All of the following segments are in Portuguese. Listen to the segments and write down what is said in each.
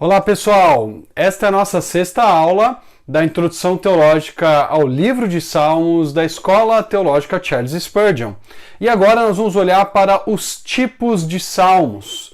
Olá pessoal, esta é a nossa sexta aula da Introdução Teológica ao Livro de Salmos da Escola Teológica Charles Spurgeon. E agora nós vamos olhar para os tipos de salmos.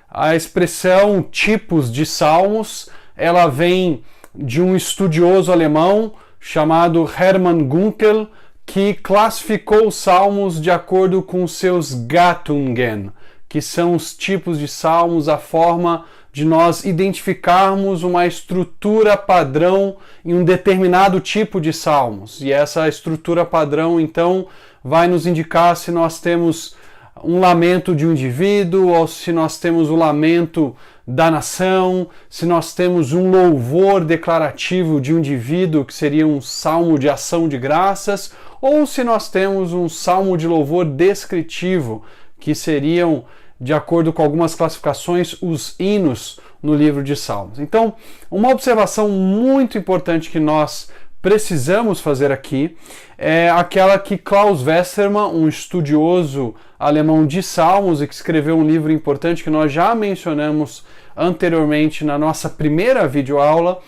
A expressão tipos de salmos, ela vem de um estudioso alemão chamado Hermann Gunkel, que classificou os salmos de acordo com seus Gattungen, que são os tipos de salmos, a forma de nós identificarmos uma estrutura padrão em um determinado tipo de salmos. E essa estrutura padrão, então, vai nos indicar se nós temos um lamento de um indivíduo, ou se nós temos o lamento da nação, se nós temos um louvor declarativo de um indivíduo, que seria um salmo de ação de graças, ou se nós temos um salmo de louvor descritivo, que seriam, de acordo com algumas classificações, os hinos no livro de Salmos. Então, uma observação muito importante que nós precisamos fazer aqui é aquela que Klaus Westermann, um estudioso alemão de Salmos e que escreveu um livro importante que nós já mencionamos anteriormente na nossa primeira videoaula.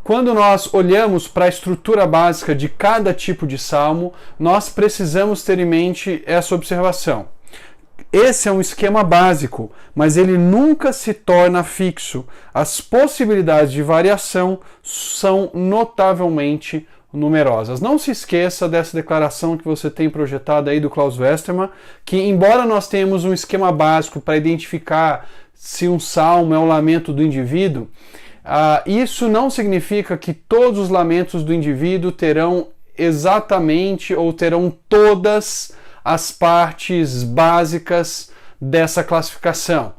Quando nós olhamos para a estrutura básica de cada tipo de salmo, nós precisamos ter em mente essa observação. Esse é um esquema básico, mas ele nunca se torna fixo. As possibilidades de variação são notavelmente numerosas. Não se esqueça dessa declaração que você tem projetada aí do Klaus Westermann, que embora nós tenhamos um esquema básico para identificar se um salmo é um lamento do indivíduo, isso não significa que todos os lamentos do indivíduo terão exatamente ou terão todas as partes básicas dessa classificação.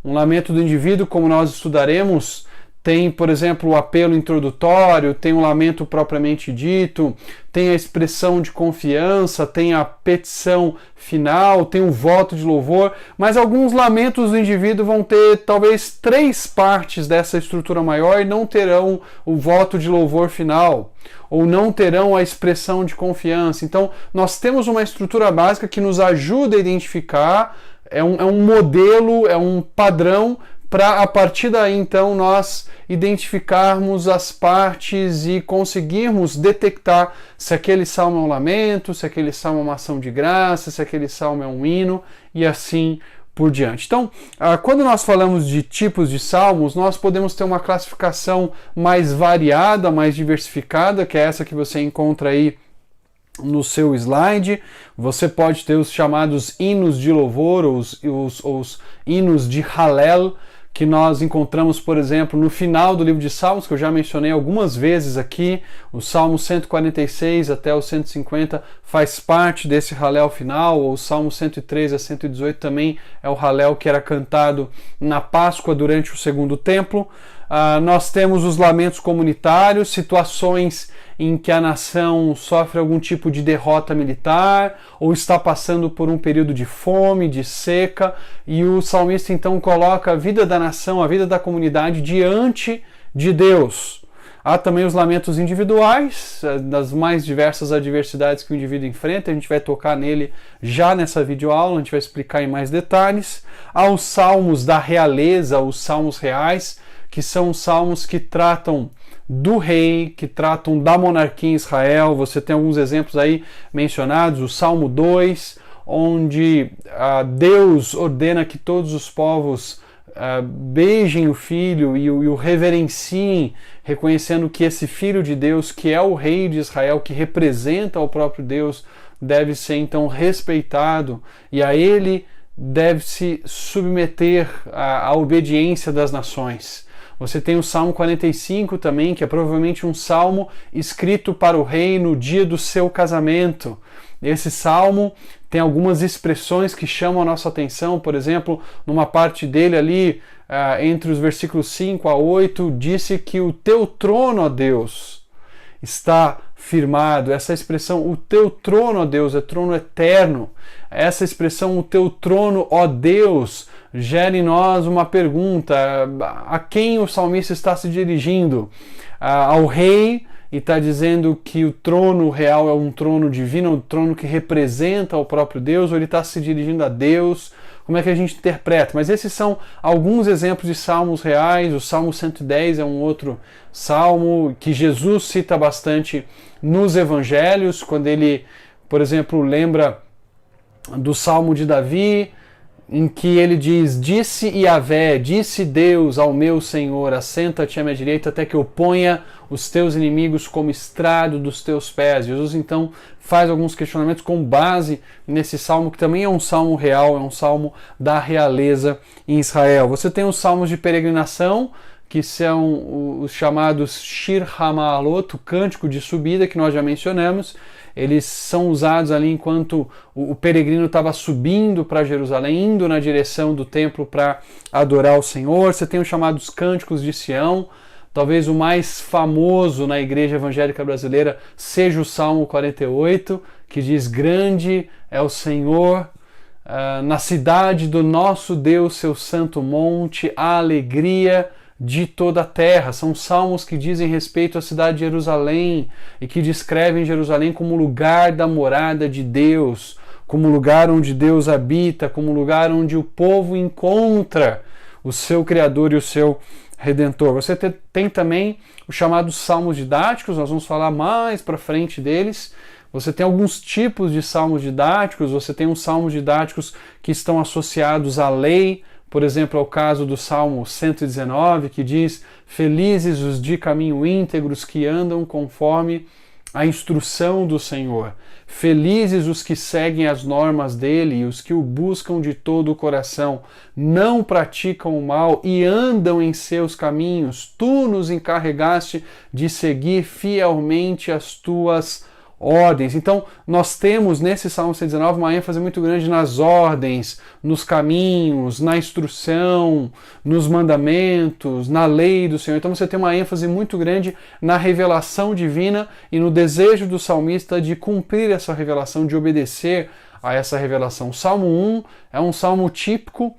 Um lamento do indivíduo, como nós estudaremos, tem, por exemplo, o apelo introdutório, tem o lamento propriamente dito, tem a expressão de confiança, tem a petição final, tem o voto de louvor, mas alguns lamentos do indivíduo vão ter talvez 3 partes dessa estrutura maior e não terão o voto de louvor final, ou não terão a expressão de confiança. Então, nós temos uma estrutura básica que nos ajuda a identificar, é um modelo, é um padrão, para a partir daí, então, nós identificarmos as partes e conseguirmos detectar se aquele salmo é um lamento, se aquele salmo é uma ação de graça, se aquele salmo é um hino e assim por diante. Então, quando nós falamos de tipos de salmos, nós podemos ter uma classificação mais variada, mais diversificada, que é essa que você encontra aí no seu slide. Você pode ter os chamados hinos de louvor, os hinos de Hallel, que nós encontramos, por exemplo, no final do livro de Salmos, que eu já mencionei algumas vezes aqui. O Salmo 146 até o 150 faz parte desse Hallel final, ou o Salmo 103 a 118 também é o Hallel que era cantado na Páscoa durante o segundo templo. Nós temos os lamentos comunitários, situações em que a nação sofre algum tipo de derrota militar ou está passando por um período de fome, de seca, e o salmista então coloca a vida da nação, a vida da comunidade diante de Deus. Há também os lamentos individuais, das mais diversas adversidades que o indivíduo enfrenta, a gente vai tocar nele já nessa videoaula, a gente vai explicar em mais detalhes. Há os salmos da realeza, os salmos reais, que são salmos que tratam do rei, que tratam da monarquia em Israel. Você tem alguns exemplos aí mencionados, o Salmo 2, onde Deus ordena que todos os povos beijem o filho e o reverenciem, reconhecendo que esse filho de Deus, que é o rei de Israel, que representa o próprio Deus, deve ser então respeitado e a ele deve se submeter à obediência das nações. Você tem o Salmo 45 também, que é provavelmente um salmo escrito para o rei no dia do seu casamento. Esse salmo tem algumas expressões que chamam a nossa atenção. Por exemplo, numa parte dele ali, entre os versículos 5 a 8, disse que o teu trono, ó Deus, está firmado. Essa expressão, o teu trono, ó Deus, é trono eterno. Essa expressão, o teu trono, ó Deus, gera em nós uma pergunta: a quem o salmista está se dirigindo? Ao rei, e está dizendo que o trono real é um trono divino, um trono que representa o próprio Deus, ou ele está se dirigindo a Deus como é que a gente interpreta. Mas esses são alguns exemplos de salmos reais. O Salmo 110 é um outro salmo que Jesus cita bastante nos evangelhos, quando ele, por exemplo, lembra do Salmo de Davi, em que ele diz: disse Yahvé, disse Deus ao meu Senhor, assenta-te à minha direita até que eu ponha os teus inimigos como estrado dos teus pés. Jesus então faz alguns questionamentos com base nesse salmo, que também é um salmo real, é um salmo da realeza em Israel. Você tem os salmos de peregrinação, que são os chamados Shir HaMa'alot, o cântico de subida, que nós já mencionamos. Eles são usados ali enquanto o peregrino estava subindo para Jerusalém, indo na direção do templo para adorar o Senhor. Você tem os chamados Cânticos de Sião. Talvez o mais famoso na igreja evangélica brasileira seja o Salmo 48, que diz: grande é o Senhor na cidade do nosso Deus, seu santo monte, a alegria de toda a terra. São salmos que dizem respeito à cidade de Jerusalém e que descrevem Jerusalém como lugar da morada de Deus, como lugar onde Deus habita, como lugar onde o povo encontra o seu Criador e o seu Redentor. Você tem também os chamados salmos didáticos, nós vamos falar mais para frente deles. Você tem alguns tipos de salmos didáticos. Você tem os salmos didáticos que estão associados à lei. Por exemplo, é o caso do Salmo 119, que diz: felizes os de caminho íntegros que andam conforme a instrução do Senhor. Felizes os que seguem as normas dele e os que o buscam de todo o coração. Não praticam o mal e andam em seus caminhos. Tu nos encarregaste de seguir fielmente as tuas ordens. Então, nós temos nesse Salmo 119 uma ênfase muito grande nas ordens, nos caminhos, na instrução, nos mandamentos, na lei do Senhor. Então você tem uma ênfase muito grande na revelação divina e no desejo do salmista de cumprir essa revelação, de obedecer a essa revelação. O Salmo 1 é um salmo típico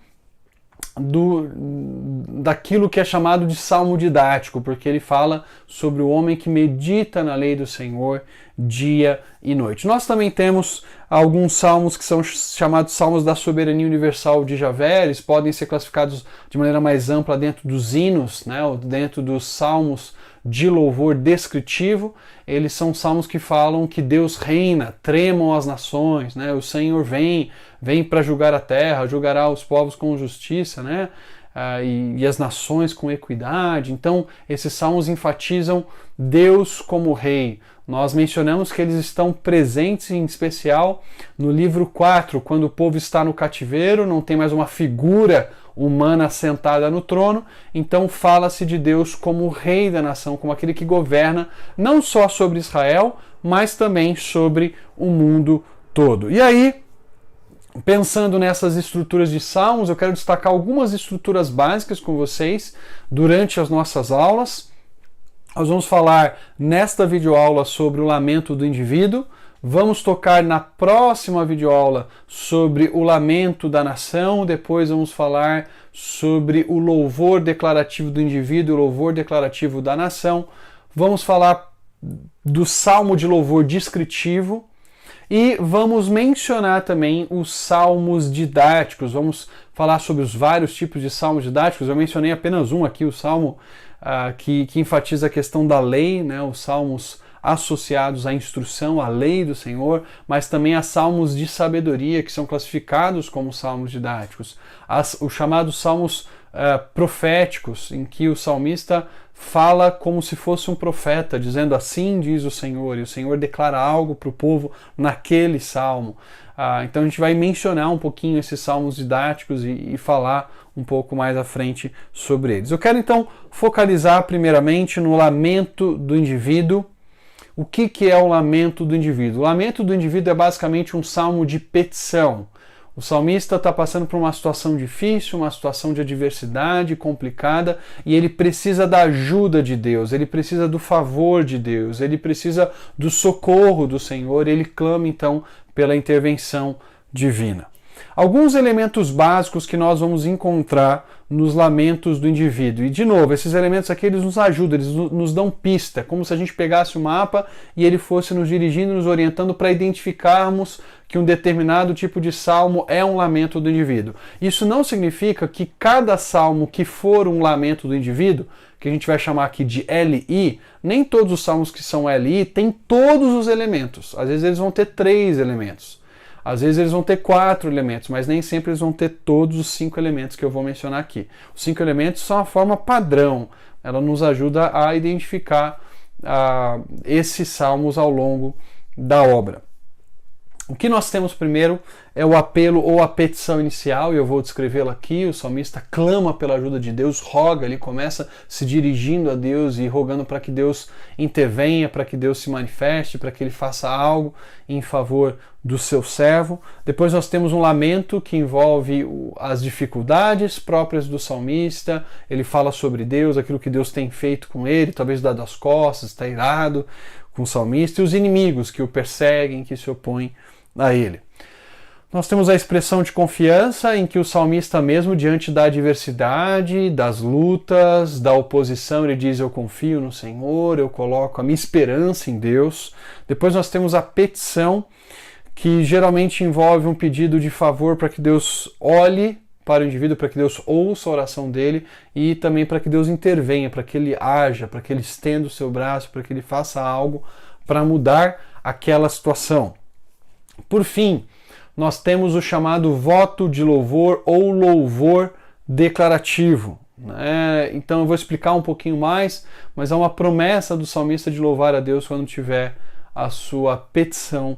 daquilo que é chamado de salmo didático, porque ele fala sobre o homem que medita na lei do Senhor dia e noite. Nós também temos alguns salmos que são chamados salmos da soberania universal de Javé. Eles podem ser classificados de maneira mais ampla dentro dos hinos, né, ou dentro dos salmos de louvor descritivo. Eles são salmos que falam que Deus reina, tremam as nações, né? O Senhor vem para julgar a terra, julgará os povos com justiça, né? E as nações com equidade. Então, esses salmos enfatizam Deus como rei. Nós mencionamos que eles estão presentes, em especial, no livro 4, quando o povo está no cativeiro, não tem mais uma figura humana sentada no trono, então fala-se de Deus como o rei da nação, como aquele que governa não só sobre Israel, mas também sobre o mundo todo. E aí, pensando nessas estruturas de salmos, eu quero destacar algumas estruturas básicas com vocês durante as nossas aulas. Nós vamos falar nesta videoaula sobre o lamento do indivíduo. Vamos tocar na próxima videoaula sobre o lamento da nação. Depois vamos falar sobre o louvor declarativo do indivíduo, o louvor declarativo da nação. Vamos falar do salmo de louvor descritivo. E vamos mencionar também os salmos didáticos. Vamos falar sobre os vários tipos de salmos didáticos. Eu mencionei apenas um aqui, o salmo que enfatiza a questão da lei, né? Os salmos associados à instrução, à lei do Senhor, mas também há salmos de sabedoria, que são classificados como salmos didáticos. Os chamados salmos proféticos, em que o salmista fala como se fosse um profeta, dizendo: assim diz o Senhor, e o Senhor declara algo para o povo naquele salmo. Então a gente vai mencionar um pouquinho esses salmos didáticos e falar um pouco mais à frente sobre eles. Eu quero então focalizar primeiramente no lamento do indivíduo. O que é o lamento do indivíduo? O lamento do indivíduo é basicamente um salmo de petição. O salmista está passando por uma situação difícil, uma situação de adversidade complicada, e ele precisa da ajuda de Deus, ele precisa do favor de Deus, ele precisa do socorro do Senhor, ele clama então pela intervenção divina. Alguns elementos básicos que nós vamos encontrar nos lamentos do indivíduo. E, de novo, esses elementos aqui, eles nos ajudam, eles nos dão pista, como se a gente pegasse o mapa e ele fosse nos dirigindo, nos orientando para identificarmos que um determinado tipo de salmo é um lamento do indivíduo. Isso não significa que cada salmo que for um lamento do indivíduo, que a gente vai chamar aqui de LI, nem todos os salmos que são LI têm todos os elementos. Às vezes eles vão ter 3 elementos. Às vezes eles vão ter 4 elementos, mas nem sempre eles vão ter todos os 5 elementos que eu vou mencionar aqui. Os 5 elementos são a forma padrão. Ela nos ajuda a identificar esses salmos ao longo da obra. O que nós temos primeiro é o apelo ou a petição inicial, e eu vou descrevê-la aqui. O salmista clama pela ajuda de Deus, roga, ele começa se dirigindo a Deus e rogando para que Deus intervenha, para que Deus se manifeste, para que ele faça algo em favor do seu servo. Depois nós temos um lamento que envolve as dificuldades próprias do salmista. Ele fala sobre Deus, aquilo que Deus tem feito com ele, talvez dado as costas, está irado com o salmista, e os inimigos que o perseguem, que se opõem a ele. Nós temos a expressão de confiança em que o salmista, mesmo diante da adversidade, das lutas, da oposição, ele diz: eu confio no Senhor, eu coloco a minha esperança em Deus. Depois nós temos a petição, que geralmente envolve um pedido de favor para que Deus olhe para o indivíduo, para que Deus ouça a oração dele e também para que Deus intervenha, para que ele haja, para que ele estenda o seu braço, para que ele faça algo para mudar aquela situação. Por fim, nós temos o chamado voto de louvor ou louvor declarativo. Então eu vou explicar um pouquinho mais, mas é uma promessa do salmista de louvar a Deus quando tiver a sua petição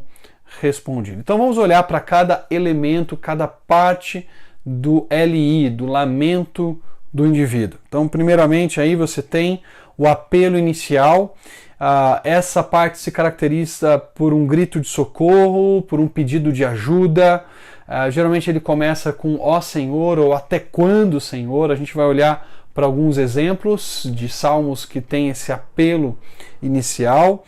respondida. Então vamos olhar para cada elemento, cada parte do LI, do lamento do indivíduo. Então, primeiramente, aí você tem o apelo inicial. Essa parte se caracteriza por um grito de socorro, por um pedido de ajuda. Geralmente ele começa com ó Senhor ou até quando, Senhor. A gente vai olhar para alguns exemplos de salmos que tem esse apelo inicial.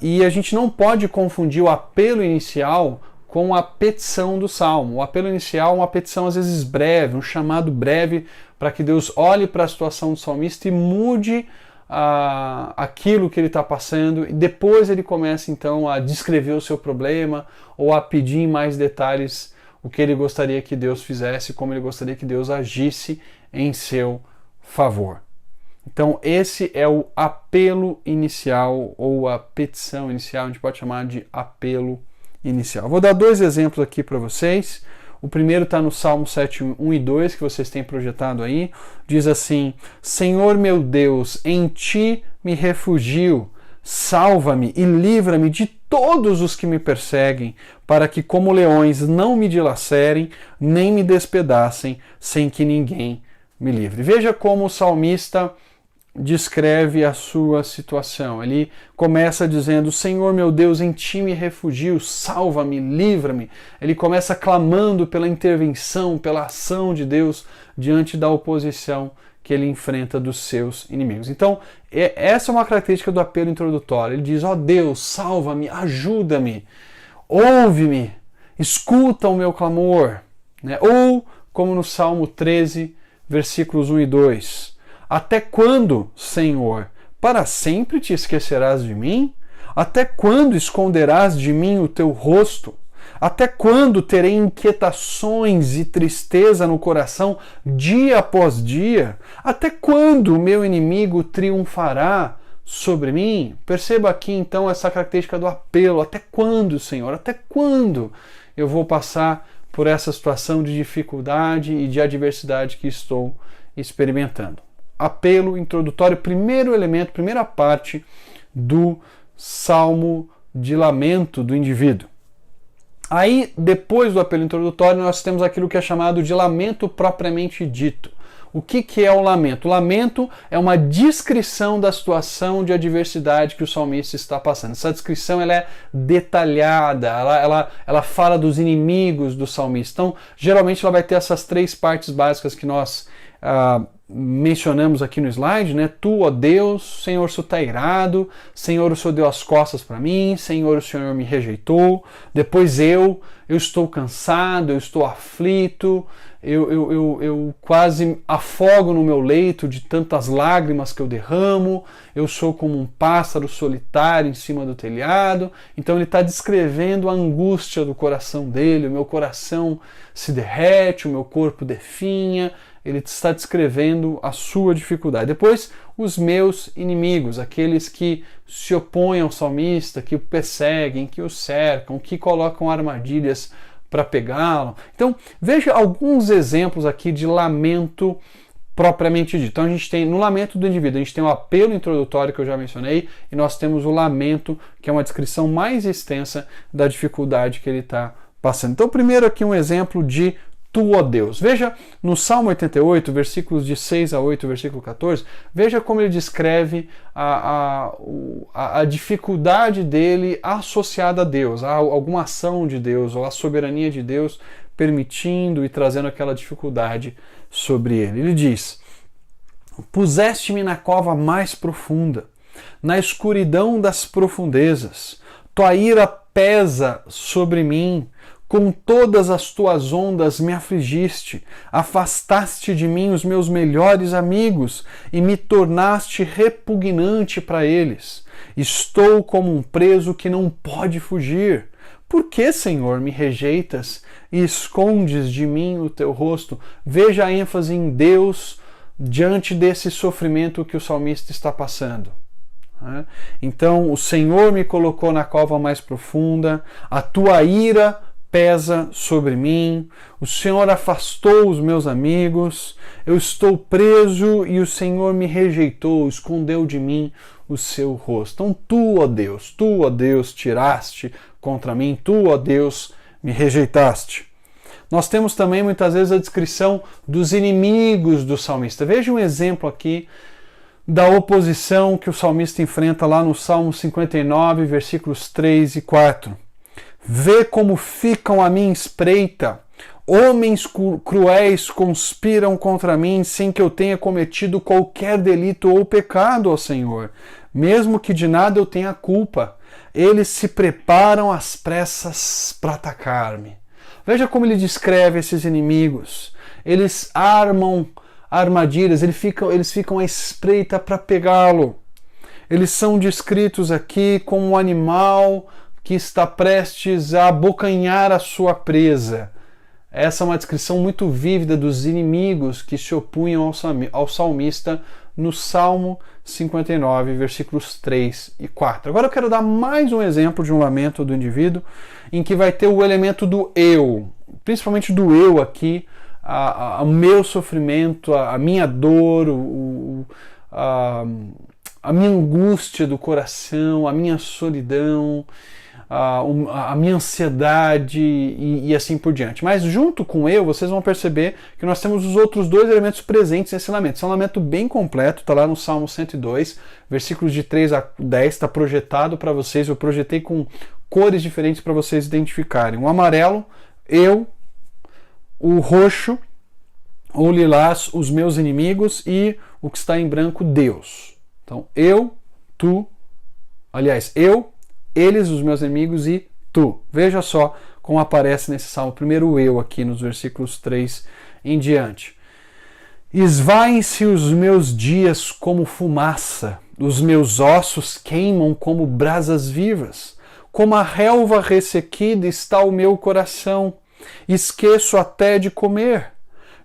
E a gente não pode confundir o apelo inicial com a petição do salmo. O apelo inicial é uma petição às vezes breve, um chamado breve para que Deus olhe para a situação do salmista e mude aquilo que ele está passando, e depois ele começa então a descrever o seu problema ou a pedir em mais detalhes o que ele gostaria que Deus fizesse, como ele gostaria que Deus agisse em seu favor. Então esse é o apelo inicial ou a petição inicial, a gente pode chamar de apelo inicial. Vou dar 2 exemplos aqui para vocês. O primeiro está no Salmo 7, 1 e 2, que vocês têm projetado aí. Diz assim: Senhor meu Deus, em ti me refugio, salva-me e livra-me de todos os que me perseguem, para que como leões não me dilacerem, nem me despedacem, sem que ninguém me livre. Veja como o salmista descreve a sua situação. Ele começa dizendo: Senhor meu Deus, em ti me refugio, salva-me, livra-me. Ele começa clamando pela intervenção, pela ação de Deus diante da oposição que ele enfrenta dos seus inimigos. Então, essa é uma característica do apelo introdutório. Ele diz: ó Deus, salva-me, ajuda-me, ouve-me, escuta o meu clamor. Ou, como no Salmo 13, versículos 1 e 2, até quando, Senhor, para sempre te esquecerás de mim? Até quando esconderás de mim o teu rosto? Até quando terei inquietações e tristeza no coração dia após dia? Até quando o meu inimigo triunfará sobre mim? Perceba aqui então essa característica do apelo. Até quando, Senhor? Até quando eu vou passar por essa situação de dificuldade e de adversidade que estou experimentando? Apelo introdutório, primeiro elemento, primeira parte do salmo de lamento do indivíduo. Aí, depois do apelo introdutório, nós temos aquilo que é chamado de lamento propriamente dito. O que é o lamento? O lamento é uma descrição da situação de adversidade que o salmista está passando. Essa descrição ela é detalhada, ela fala dos inimigos do salmista. Então, geralmente ela vai ter essas 3 partes básicas que nós mencionamos aqui no slide, né? Tu, ó Deus, Senhor, o Senhor está irado, Senhor, o Senhor deu as costas para mim, Senhor, o Senhor me rejeitou. Depois eu estou cansado, eu estou aflito, eu quase afogo no meu leito de tantas lágrimas que eu derramo, eu sou como um pássaro solitário em cima do telhado. Então ele está descrevendo a angústia do coração dele, o meu coração se derrete, o meu corpo definha. Ele está descrevendo a sua dificuldade. Depois, os meus inimigos, aqueles que se opõem ao salmista, que o perseguem, que o cercam, que colocam armadilhas para pegá-lo. Então, veja alguns exemplos aqui de lamento propriamente dito. Então, a gente tem, no lamento do indivíduo, a gente tem o apelo introdutório que eu já mencionei, e nós temos o lamento, que é uma descrição mais extensa da dificuldade que ele está passando. Então, primeiro aqui um exemplo de Tu, ó Deus. Veja no Salmo 88, versículos de 6 a 8, versículo 14, veja como ele descreve a dificuldade dele associada a Deus, a alguma ação de Deus, ou a soberania de Deus permitindo e trazendo aquela dificuldade sobre ele. Ele diz: Puseste-me na cova mais profunda, na escuridão das profundezas. Tua ira pesa sobre mim. Com todas as tuas ondas me afligiste, afastaste de mim os meus melhores amigos e me tornaste repugnante para eles. Estou como um preso que não pode fugir. Por que, Senhor, me rejeitas e escondes de mim o teu rosto? Veja a ênfase em Deus diante desse sofrimento que o salmista está passando. Então, o Senhor me colocou na cova mais profunda, a tua ira pesa sobre mim, o Senhor afastou os meus amigos, eu estou preso e o Senhor me rejeitou, escondeu de mim o seu rosto. Então tu, ó Deus, tiraste contra mim, tu, ó Deus, me rejeitaste. Nós temos também muitas vezes a descrição dos inimigos do salmista. Veja um exemplo aqui da oposição que o salmista enfrenta lá no Salmo 59, versículos 3 e 4. Vê como ficam à minha espreita. Homens cruéis conspiram contra mim sem que eu tenha cometido qualquer delito ou pecado, ó Senhor, mesmo que de nada eu tenha culpa. Eles se preparam às pressas para atacar-me. Veja como ele descreve esses inimigos. Eles armam armadilhas, eles ficam à espreita para pegá-lo. Eles são descritos aqui como um animal que está prestes a abocanhar a sua presa. Essa é uma descrição muito vívida dos inimigos que se opunham ao salmista no Salmo 59, versículos 3 e 4. Agora eu quero dar mais um exemplo de um lamento do indivíduo em que vai ter o elemento do eu, principalmente do eu aqui, o meu sofrimento, a minha dor, a minha angústia do coração, a minha solidão, a minha ansiedade e assim por diante. Mas junto com eu, vocês vão perceber que nós temos os outros dois elementos presentes nesse lamento. Esse é um lamento bem completo, está lá no Salmo 102, versículos de 3 a 10, está projetado para vocês, eu projetei com cores diferentes para vocês identificarem. O amarelo, eu, o roxo, o lilás, os meus inimigos, e o que está em branco, Deus. Então, eu, tu, aliás, eu, eles, os meus inimigos, e tu. Veja só como aparece nesse salmo. Primeiro o eu aqui nos versículos 3 em diante. Esvaem-se os meus dias como fumaça, os meus ossos queimam como brasas vivas. Como a relva ressequida está o meu coração. Esqueço até de comer.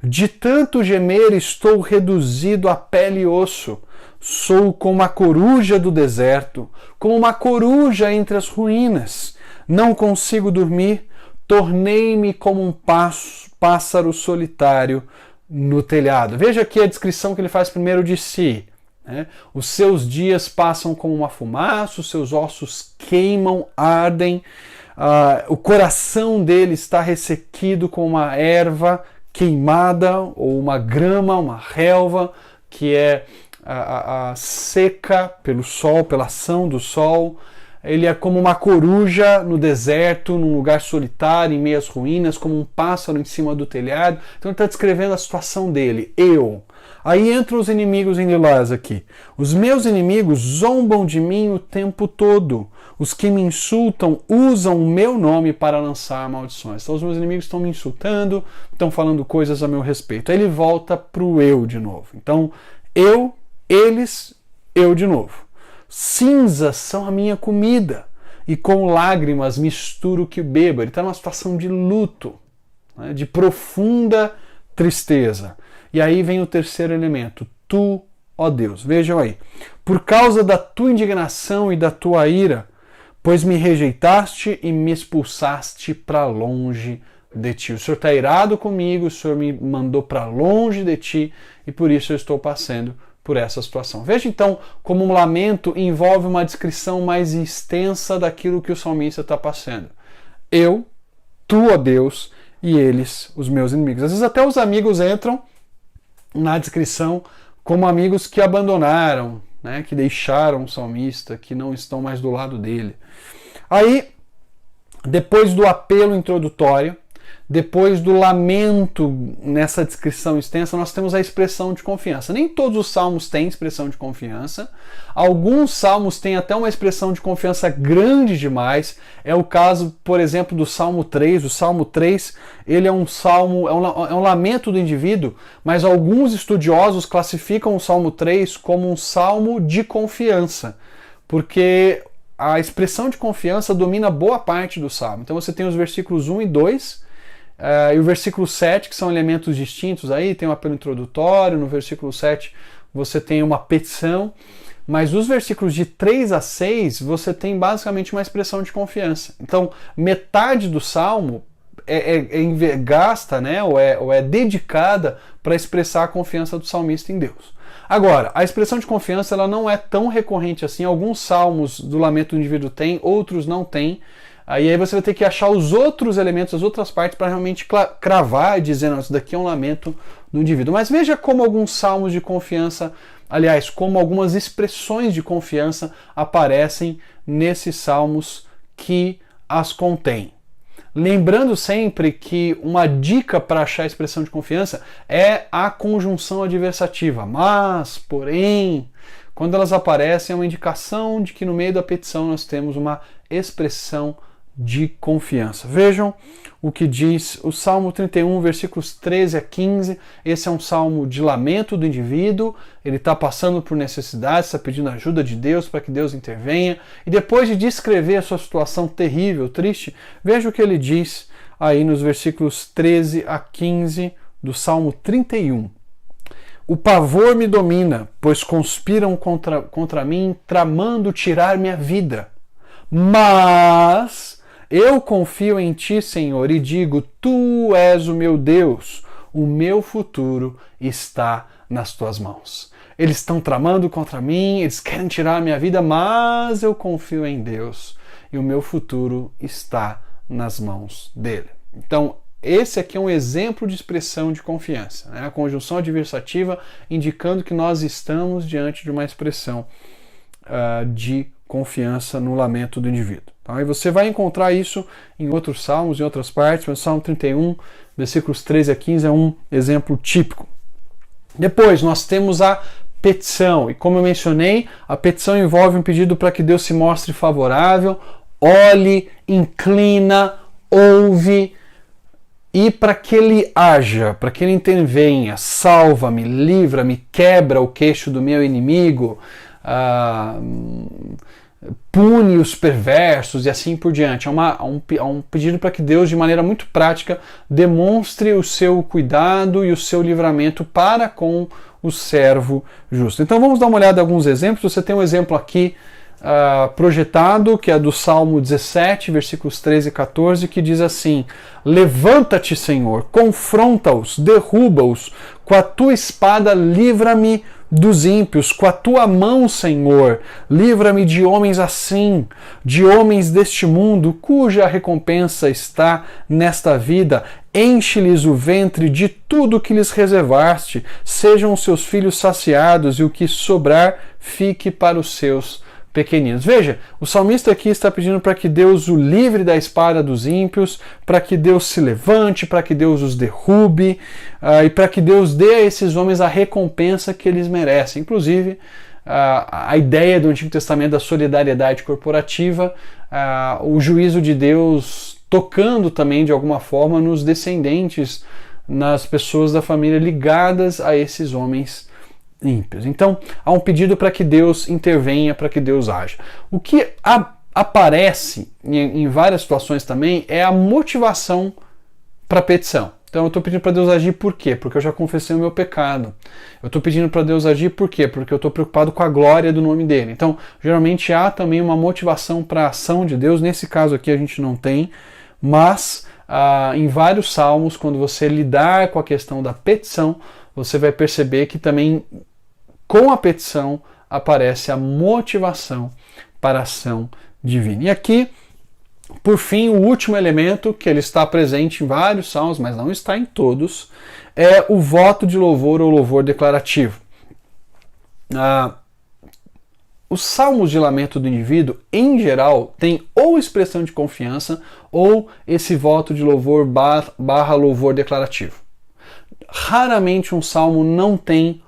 De tanto gemer estou reduzido a pele e osso. Sou como a coruja do deserto, como uma coruja entre as ruínas. Não consigo dormir, tornei-me como um pássaro solitário no telhado. Veja aqui a descrição que ele faz primeiro de si. Os seus dias passam como uma fumaça, os seus ossos queimam, ardem, o coração dele está ressequido como uma erva queimada, ou uma grama, uma relva, que é seca pelo sol, pela ação do sol. Ele é como uma coruja no deserto, num lugar solitário, em meio às ruínas, como um pássaro em cima do telhado. Então ele está descrevendo a situação dele. Aí entram os inimigos em lilás aqui. Os meus inimigos zombam de mim o tempo todo. Os que me insultam usam o meu nome para lançar maldições. Então os meus inimigos estão me insultando, estão falando coisas a meu respeito. Aí ele volta para o eu de novo. Então eu, eles, eu de novo. Cinzas são a minha comida e com lágrimas misturo o que bebo. Ele está numa situação de luto, né, de profunda tristeza. E aí vem o terceiro elemento, tu, ó Deus. Vejam aí. Por causa da tua indignação e da tua ira, pois me rejeitaste e me expulsaste para longe de ti. O Senhor está irado comigo, o Senhor me mandou para longe de ti e por isso eu estou passando por essa situação. Veja então como um lamento envolve uma descrição mais extensa daquilo que o salmista está passando. Eu, tu, ó Deus, e eles, os meus inimigos. Às vezes até os amigos entram na descrição como amigos que abandonaram, né, que deixaram o salmista, que não estão mais do lado dele. Aí, depois do apelo introdutório, depois do lamento nessa descrição extensa, nós temos a expressão de confiança. Nem todos os salmos têm expressão de confiança. Alguns salmos têm até uma expressão de confiança grande demais. É o caso, por exemplo, do Salmo 3. O Salmo 3, ele é um salmo, é um lamento do indivíduo, mas alguns estudiosos classificam o Salmo 3 como um salmo de confiança, porque a expressão de confiança domina boa parte do salmo. Então você tem os versículos 1 e 2, e o versículo 7, que são elementos distintos aí, tem um apelo introdutório, no versículo 7 você tem uma petição, mas os versículos de 3 a 6 você tem basicamente uma expressão de confiança. Então, metade do salmo gasta, né, ou é dedicada para expressar a confiança do salmista em Deus. Agora, a expressão de confiança ela não é tão recorrente assim. Alguns salmos do lamento do indivíduo têm, outros não têm. Aí você vai ter que achar os outros elementos, as outras partes, para realmente cravar, dizendo, isso daqui é um lamento do indivíduo. Mas veja como alguns salmos de confiança, aliás, como algumas expressões de confiança aparecem nesses salmos que as contêm. Lembrando sempre que uma dica para achar a expressão de confiança é a conjunção adversativa. Mas, porém, quando elas aparecem, é uma indicação de que no meio da petição nós temos uma expressão de confiança. Vejam o que diz o Salmo 31, versículos 13 a 15. Esse é um salmo de lamento do indivíduo. Ele está passando por necessidades, está pedindo ajuda de Deus para que Deus intervenha. E depois de descrever a sua situação terrível, triste, veja o que ele diz aí nos versículos 13 a 15 do Salmo 31. O pavor me domina, pois conspiram contra mim, tramando tirar minha vida. Mas eu confio em ti, Senhor, e digo, tu és o meu Deus, o meu futuro está nas tuas mãos. Eles estão tramando contra mim, eles querem tirar a minha vida, mas eu confio em Deus e o meu futuro está nas mãos dele. Então, esse aqui é um exemplo de expressão de confiança, né? A conjunção adversativa indicando que nós estamos diante de uma expressão de confiança no lamento do indivíduo. Então, aí você vai encontrar isso em outros salmos, em outras partes, mas o Salmo 31, versículos 13 a 15 é um exemplo típico. Depois nós temos a petição, e como eu mencionei, a petição envolve um pedido para que Deus se mostre favorável, olhe, inclina, ouve, e para que Ele haja, para que Ele intervenha, salva-me, livra-me, quebra o queixo do meu inimigo, pune os perversos e assim por diante. Há um pedido para que Deus, de maneira muito prática, demonstre o seu cuidado e o seu livramento para com o servo justo. Então vamos dar uma olhada em alguns exemplos. Você tem um exemplo aqui projetado, que é do Salmo 17, versículos 13 e 14, que diz assim: levanta-te, Senhor, confronta-os, derruba-os, com a tua espada livra-me dos ímpios, com a tua mão, Senhor, livra-me de homens assim, de homens deste mundo, cuja recompensa está nesta vida. Enche-lhes o ventre de tudo que lhes reservaste, sejam os seus filhos saciados, e o que sobrar fique para os seus pequeninos. Veja, o salmista aqui está pedindo para que Deus o livre da espada dos ímpios, para que Deus se levante, para que Deus os derrube, e para que Deus dê a esses homens a recompensa que eles merecem. Inclusive, a ideia do Antigo Testamento da solidariedade corporativa, o juízo de Deus tocando também de alguma forma nos descendentes, nas pessoas da família ligadas a esses homens ímpios. Então, há um pedido para que Deus intervenha, para que Deus haja. O que aparece em várias situações também é a motivação para a petição. Então eu estou pedindo para Deus agir por quê? Porque eu já confessei o meu pecado. Eu estou pedindo para Deus agir por quê? Porque eu estou preocupado com a glória do nome dele. Então, geralmente há também uma motivação para a ação de Deus. Nesse caso aqui a gente não tem, mas em vários salmos, quando você lidar com a questão da petição, você vai perceber que também com a petição aparece a motivação para a ação divina. E aqui, por fim, o último elemento, que ele está presente em vários salmos, mas não está em todos, é o voto de louvor ou louvor declarativo. Os salmos de lamento do indivíduo, em geral, têm ou expressão de confiança ou esse voto de louvor barra louvor declarativo. Raramente um salmo não tem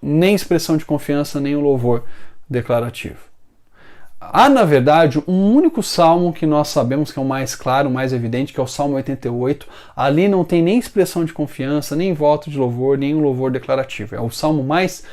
nem expressão de confiança, nem o louvor declarativo. Há, na verdade, um único salmo que nós sabemos que é o mais claro, o mais evidente, que é o Salmo 88. Ali não tem nem expressão de confiança, nem voto de louvor, nem um louvor declarativo. É o salmo mais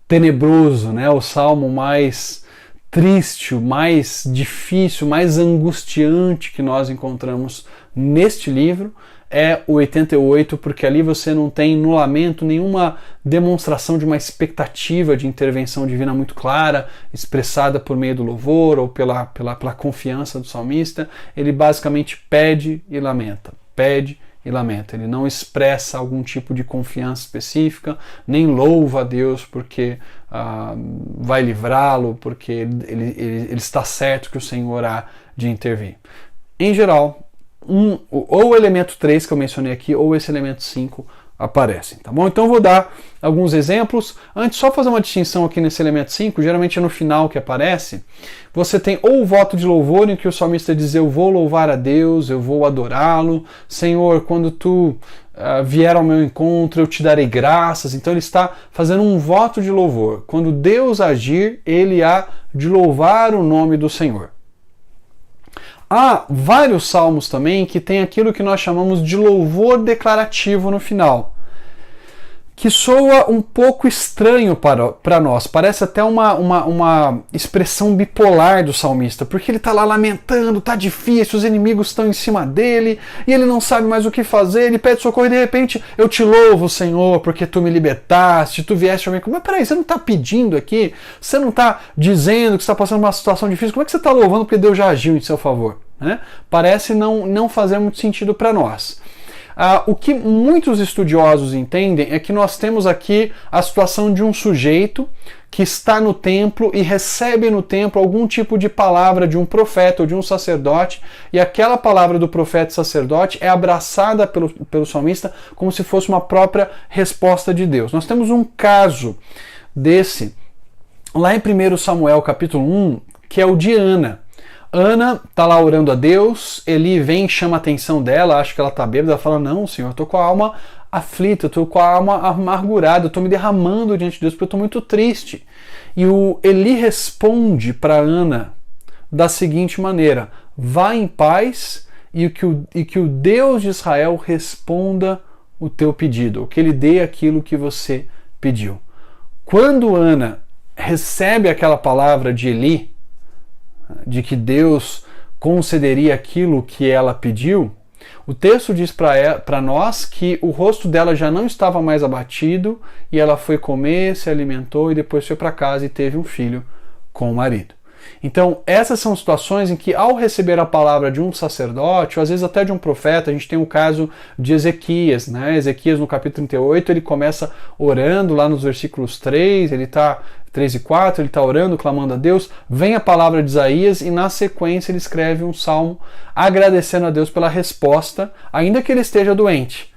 tenebroso, né? O salmo mais triste, o mais difícil, mais angustiante que nós encontramos neste livro. É o 88, porque ali você não tem no lamento nenhuma demonstração de uma expectativa de intervenção divina muito clara, expressada por meio do louvor ou pela confiança do salmista. Ele basicamente pede e lamenta, pede e lamenta. Ele não expressa algum tipo de confiança específica, nem louva a Deus porque vai livrá-lo, porque ele está certo que o Senhor há de intervir. Em geral, ou o elemento 3 que eu mencionei aqui, ou esse elemento 5 aparecem, tá bom? Então eu vou dar alguns exemplos. Antes, só fazer uma distinção aqui nesse elemento 5, geralmente é no final que aparece. Você tem ou o voto de louvor, em que o salmista diz: eu vou louvar a Deus, eu vou adorá-lo. Senhor, quando tu vier ao meu encontro, eu te darei graças. Então ele está fazendo um voto de louvor. Quando Deus agir, ele há de louvar o nome do Senhor. Há vários salmos também que tem aquilo que nós chamamos de louvor declarativo no final, que soa um pouco estranho para nós. Parece até uma expressão bipolar do salmista, porque ele está lá lamentando, está difícil, os inimigos estão em cima dele, e ele não sabe mais o que fazer, ele pede socorro e de repente: eu te louvo, Senhor, porque tu me libertaste, tu vieste a mim. Mas peraí, você não está pedindo aqui? Você não está dizendo que está passando uma situação difícil? Como é que você está louvando porque Deus já agiu em seu favor? Né? Parece não fazer muito sentido para nós. O que muitos estudiosos entendem é que nós temos aqui a situação de um sujeito que está no templo e recebe no templo algum tipo de palavra de um profeta ou de um sacerdote, e aquela palavra do profeta e sacerdote é abraçada pelo salmista como se fosse uma própria resposta de Deus. Nós temos um caso desse lá em 1 Samuel capítulo 1, que é o de Ana. Ana está lá orando a Deus, Eli vem e chama a atenção dela, acha que ela está bêbada, ela fala: não, Senhor, eu estou com a alma aflita, eu estou com a alma amargurada, eu estou me derramando diante de Deus porque eu estou muito triste. E o Eli responde para Ana da seguinte maneira: vá em paz e que o Deus de Israel responda o teu pedido, ou que ele dê aquilo que você pediu. Quando Ana recebe aquela palavra de Eli, de que Deus concederia aquilo que ela pediu, o texto diz para nós que o rosto dela já não estava mais abatido e ela foi comer, se alimentou e depois foi para casa e teve um filho com o marido. Então, essas são situações em que, ao receber a palavra de um sacerdote, ou às vezes até de um profeta, a gente tem o caso de Ezequias, né? Ezequias, no capítulo 38, ele começa orando lá nos versículos 3 e 4, ele está orando, clamando a Deus, vem a palavra de Isaías e na sequência ele escreve um salmo agradecendo a Deus pela resposta, ainda que ele esteja doente.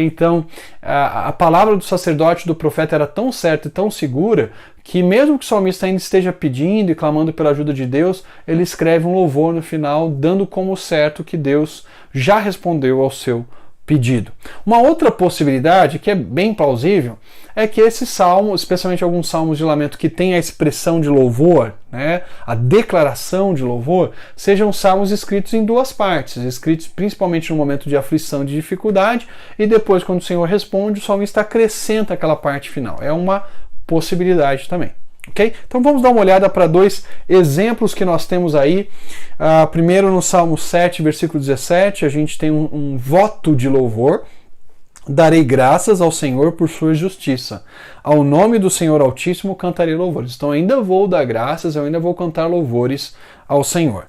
Então, a palavra do sacerdote, do profeta, era tão certa e tão segura que mesmo que o salmista ainda esteja pedindo e clamando pela ajuda de Deus, ele escreve um louvor no final, dando como certo que Deus já respondeu ao seu pedido. Uma outra possibilidade, que é bem plausível, é que esse salmo, especialmente alguns salmos de lamento que tem a expressão de louvor, né, a declaração de louvor, sejam salmos escritos em duas partes, escritos principalmente no momento de aflição, de dificuldade, e depois, quando o Senhor responde, o salmista acrescenta aquela parte final. É uma possibilidade também. Okay? Então vamos dar uma olhada para dois exemplos que nós temos aí. Primeiro no Salmo 7, versículo 17, a gente tem um voto de louvor. Darei graças ao Senhor por sua justiça. Ao nome do Senhor Altíssimo cantarei louvores. Então ainda vou dar graças, eu ainda vou cantar louvores ao Senhor.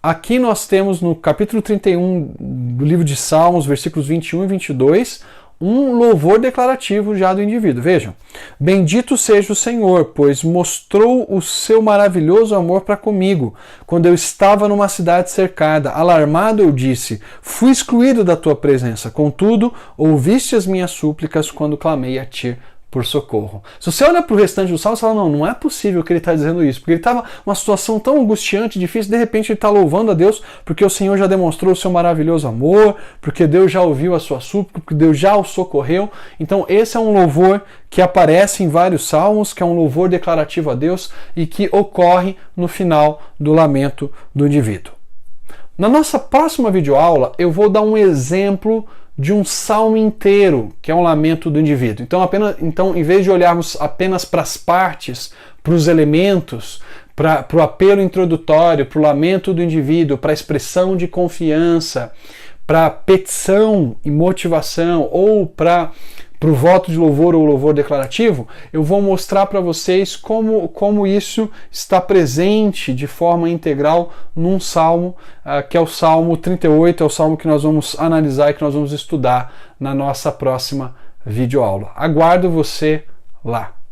Aqui nós temos no capítulo 31 do livro de Salmos, versículos 21 e 22, um louvor declarativo já do indivíduo. Vejam: bendito seja o Senhor, pois mostrou o seu maravilhoso amor para comigo. Quando eu estava numa cidade cercada, alarmado eu disse, fui excluído da tua presença. Contudo, ouviste as minhas súplicas quando clamei a ti por socorro. Se você olha para o restante do salmo, você fala, não é possível que ele está dizendo isso, porque ele estava numa situação tão angustiante, difícil, de repente ele está louvando a Deus, porque o Senhor já demonstrou o seu maravilhoso amor, porque Deus já ouviu a sua súplica, porque Deus já o socorreu. Então esse é um louvor que aparece em vários salmos, que é um louvor declarativo a Deus e que ocorre no final do lamento do indivíduo. Na nossa próxima videoaula, eu vou dar um exemplo de um salmo inteiro, que é um lamento do indivíduo. Então, em vez de olharmos apenas para as partes, para os elementos, para o apelo introdutório, para o lamento do indivíduo, para a expressão de confiança, para a petição e motivação, ou para o voto de louvor ou louvor declarativo, eu vou mostrar para vocês como isso está presente de forma integral num salmo, que é o Salmo 38, é o salmo que nós vamos analisar e que nós vamos estudar na nossa próxima videoaula. Aguardo você lá!